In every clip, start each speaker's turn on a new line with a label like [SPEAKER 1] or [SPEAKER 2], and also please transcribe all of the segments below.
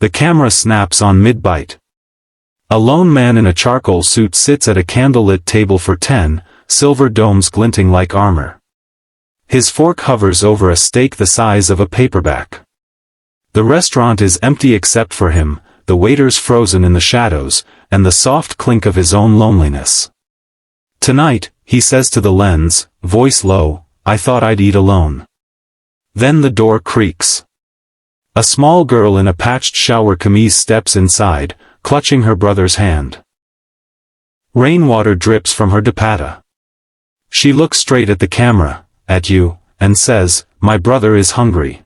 [SPEAKER 1] The camera snaps on mid-bite. A lone man in a charcoal suit sits at a candlelit table for 10, silver domes glinting like armor. His fork hovers over a steak the size of a paperback. The restaurant is empty except for him, the waiters frozen in the shadows, and the soft clink of his own loneliness. "Tonight," he says to the lens, voice low, "I thought I'd eat alone." Then the door creaks. A small girl in a patched shower camise steps inside, clutching her brother's hand. Rainwater drips from her dupatta. She looks straight at the camera, at you, and says, "My brother is hungry.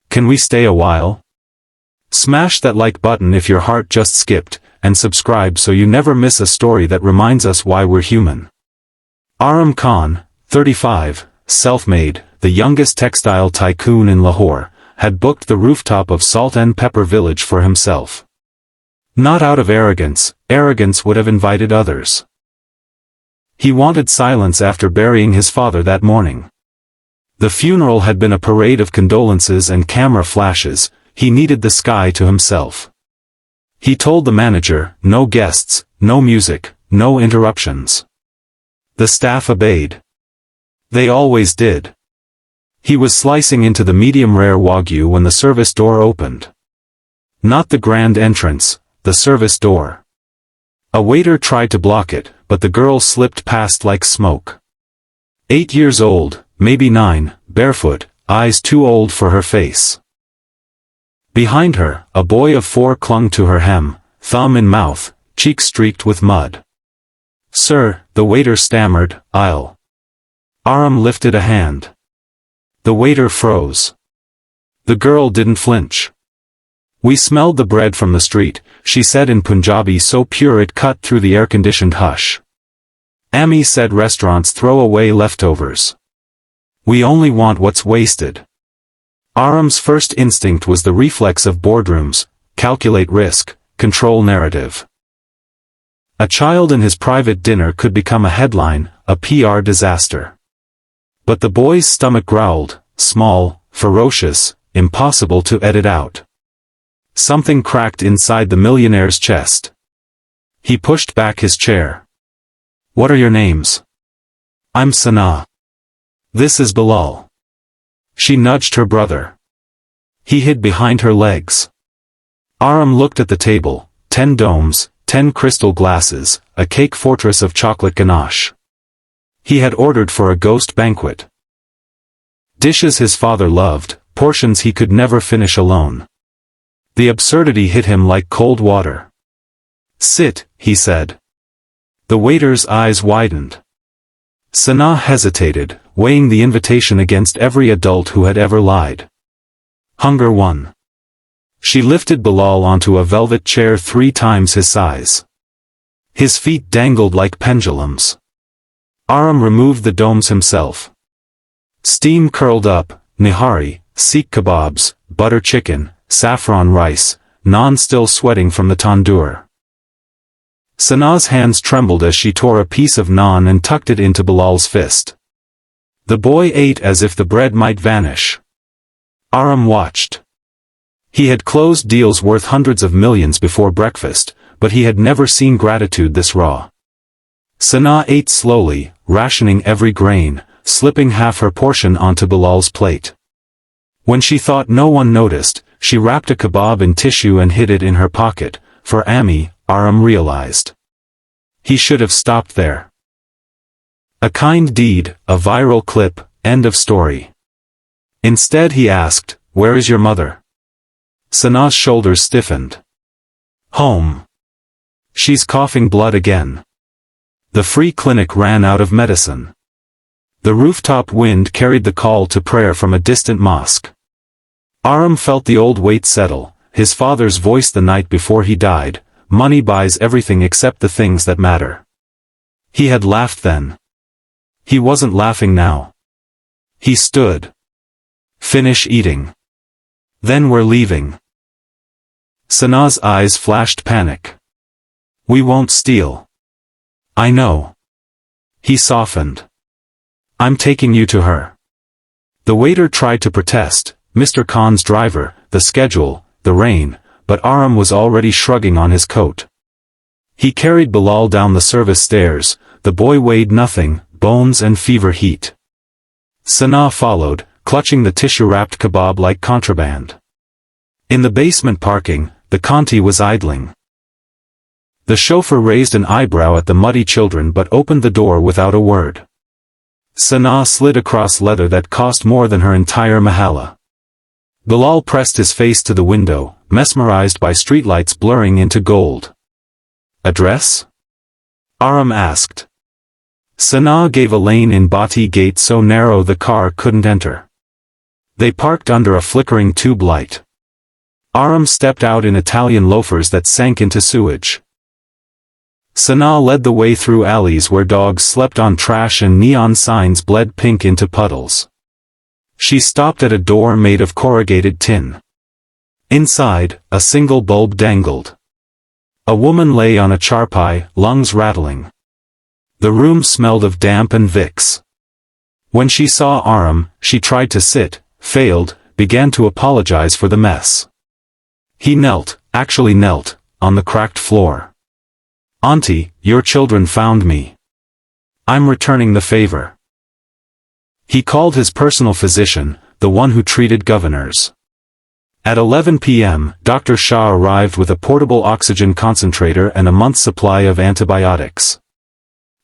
[SPEAKER 1] Can we stay a while?" Smash that like button if your heart just skipped, and subscribe so you never miss a story that reminds us why we're human. Aram Khan, 35, self-made, the youngest textile tycoon in Lahore, had booked the rooftop of Salt and Pepper Village for himself. Not out of arrogance, arrogance would have invited others. He wanted silence after burying his father that morning. The funeral had been a parade of condolences and camera flashes, he needed the sky to himself. He told the manager, no guests, no music, no interruptions. The staff obeyed. They always did. He was slicing into the medium-rare Wagyu when the service door opened. Not the grand entrance, the service door. A waiter tried to block it, but the girl slipped past like smoke. 8 years old, maybe 9, barefoot, eyes too old for her face. Behind her, a boy of 4 clung to her hem, thumb in mouth, cheek streaked with mud. "Sir," the waiter stammered, "I'll." Aram lifted a hand. The waiter froze. The girl didn't flinch. "We smelled the bread from the street," she said in Punjabi so pure it cut through the air-conditioned hush. Ami said restaurants throw away leftovers. We only want what's wasted. Aram's first instinct was the reflex of boardrooms, calculate risk, control narrative. A child in his private dinner could become a headline, a PR disaster. But the boy's stomach growled, small, ferocious, impossible to edit out. Something cracked inside the millionaire's chest. He pushed back his chair. "What are your names?" "I'm Sana. This is Bilal." She nudged her brother. He hid behind her legs. Aram looked at the table, 10 domes, 10 crystal glasses, a cake fortress of chocolate ganache. He had ordered for a ghost banquet. Dishes his father loved, portions he could never finish alone. The absurdity hit him like cold water. "Sit," he said. The waiter's eyes widened. Sana hesitated, weighing the invitation against every adult who had ever lied. Hunger won. She lifted Bilal onto a velvet chair 3 times his size. His feet dangled like pendulums. Aram removed the domes himself. Steam curled up, nihari, seekh kebabs, butter chicken, saffron rice, naan still sweating from the tandoor. Sana's hands trembled as she tore a piece of naan and tucked it into Bilal's fist. The boy ate as if the bread might vanish. Aram watched. He had closed deals worth hundreds of millions before breakfast, but he had never seen gratitude this raw. Sana ate slowly, rationing every grain, slipping half her portion onto Bilal's plate. When she thought no one noticed, she wrapped a kebab in tissue and hid it in her pocket. For Ami, Aram realized. He should have stopped there. A kind deed, a viral clip, end of story. Instead he asked, "Where is your mother?" Sana's shoulders stiffened. "Home. She's coughing blood again. The free clinic ran out of medicine." The rooftop wind carried the call to prayer from a distant mosque. Aram felt the old weight settle, his father's voice the night before he died, "Money buys everything except the things that matter." He had laughed then. He wasn't laughing now. He stood. "Finish eating. Then we're leaving." Sana's eyes flashed panic. "We won't steal." "I know." He softened. "I'm taking you to her." The waiter tried to protest, "Mr. Khan's driver, the schedule, the rain," but Aram was already shrugging on his coat. He carried Bilal down the service stairs. The boy weighed nothing, bones and fever heat. Sanaa followed, clutching the tissue-wrapped kebab like contraband. In the basement parking, the Conti was idling. The chauffeur raised an eyebrow at the muddy children but opened the door without a word. Sanaa slid across leather that cost more than her entire mahalla. Bilal pressed his face to the window, mesmerized by streetlights blurring into gold. "Address?" Aram asked. Sanaa gave a lane in Bati gate so narrow the car couldn't enter. They parked under a flickering tube light. Aram stepped out in Italian loafers that sank into sewage. Sanaa led the way through alleys where dogs slept on trash and neon signs bled pink into puddles. She stopped at a door made of corrugated tin. Inside, a single bulb dangled. A woman lay on a charpai, lungs rattling. The room smelled of damp and Vicks. When she saw Aram, she tried to sit, failed, began to apologize for the mess. He actually knelt, on the cracked floor. "Auntie, your children found me. I'm returning the favor." He called his personal physician, the one who treated governors. At 11 p.m., Dr. Shah arrived with a portable oxygen concentrator and a month's supply of antibiotics.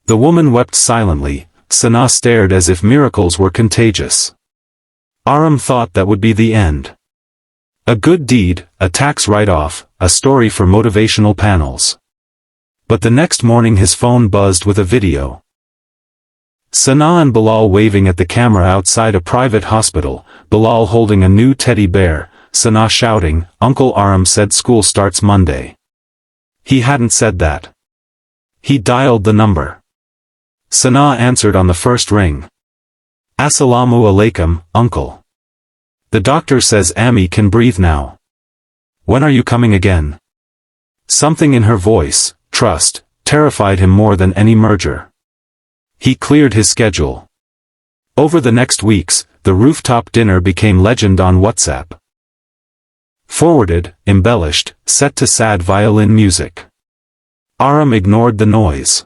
[SPEAKER 1] The woman wept silently. Sanaa stared as if miracles were contagious. Aram thought that would be the end. A good deed, a tax write-off, a story for motivational panels. But the next morning his phone buzzed with a video. Sanaa and Bilal waving at the camera outside a private hospital, Bilal holding a new teddy bear, Sanaa shouting, "Uncle Aram said school starts Monday." He hadn't said that. He dialed the number. Sanaa answered on the first ring. "Assalamu alaikum, uncle. The doctor says Ami can breathe now. When are you coming again?" Something in her voice, trust, terrified him more than any merger. He cleared his schedule. Over the next weeks, the rooftop dinner became legend on WhatsApp. Forwarded, embellished, set to sad violin music. Aram ignored the noise.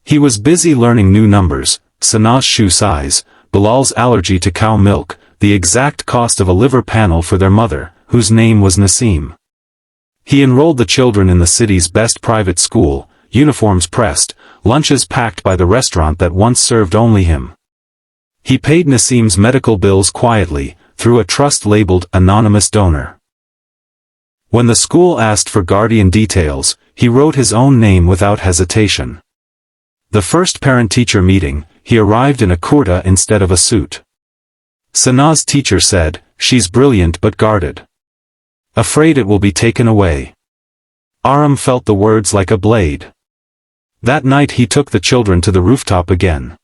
[SPEAKER 1] He was busy learning new numbers, Sanaa's shoe size, Bilal's allergy to cow milk, the exact cost of a liver panel for their mother, whose name was Nasim. He enrolled the children in the city's best private school, uniforms pressed, lunches packed by the restaurant that once served only him. He paid Nasim's medical bills quietly, through a trust labeled anonymous donor. When the school asked for guardian details, he wrote his own name without hesitation. The first parent-teacher meeting, he arrived in a kurta instead of a suit. Sanaa's teacher said, "She's brilliant but guarded. Afraid it will be taken away." Aram felt the words like a blade. That night he took the children to the rooftop again.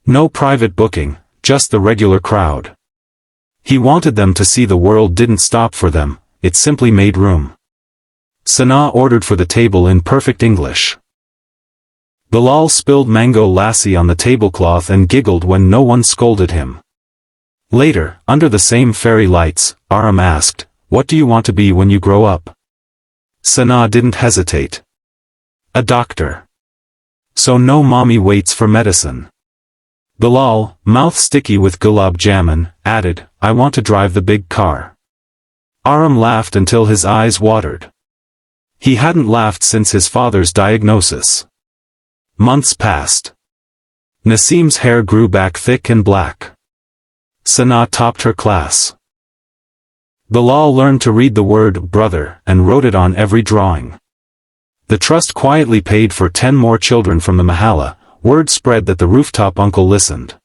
[SPEAKER 1] No private booking, just the regular crowd. He wanted them to see the world didn't stop for them, it simply made room. Sanaa ordered for the table in perfect English. Bilal spilled mango lassi on the tablecloth and giggled when no one scolded him. Later, under the same fairy lights, Aram asked, "What do you want to be when you grow up?" Sanaa didn't hesitate. "A doctor." "So no mommy waits for medicine." Bilal, mouth sticky with gulab jamun, added, "I want to drive the big car." Aram laughed until his eyes watered. He hadn't laughed since his father's diagnosis. Months passed. Nasim's hair grew back thick and black. Sanaa topped her class. Bilal learned to read the word brother and wrote it on every drawing. The trust quietly paid for 10 more children from the mahalla. Word spread that the rooftop uncle listened.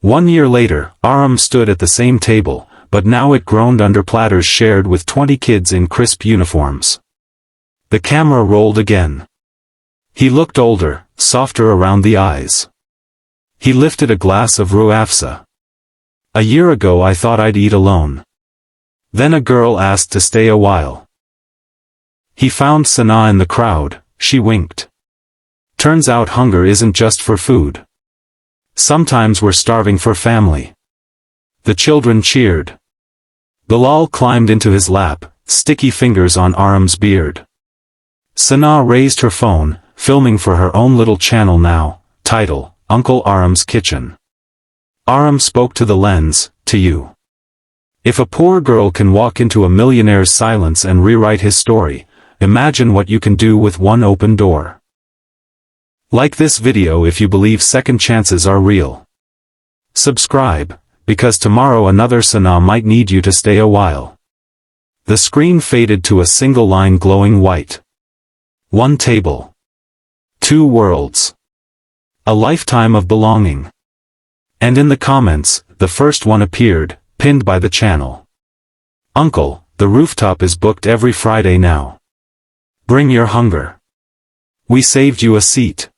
[SPEAKER 1] 1 year later, Aram stood at the same table, but now it groaned under platters shared with 20 kids in crisp uniforms. The camera rolled again. He looked older, softer around the eyes. He lifted a glass of ruafsa. "A year ago I thought I'd eat alone. Then a girl asked to stay a while. He found Sanaa in the crowd, she winked. Turns out hunger isn't just for food. Sometimes we're starving for family." The children cheered. Bilal climbed into his lap, sticky fingers on Aram's beard. Sana raised her phone, filming for her own little channel now. Title, Uncle Aram's Kitchen. Aram spoke to the lens, to you. If a poor girl can walk into a millionaire's silence and rewrite his story, imagine what you can do with one open door. Like this video if you believe second chances are real. Subscribe, because tomorrow another Sana might need you to stay a while. The screen faded to a single line glowing white. One table. Two worlds. A lifetime of belonging. And in the comments, the first one appeared, pinned by the channel. Uncle, the rooftop is booked every Friday now. Bring your hunger. We saved you a seat.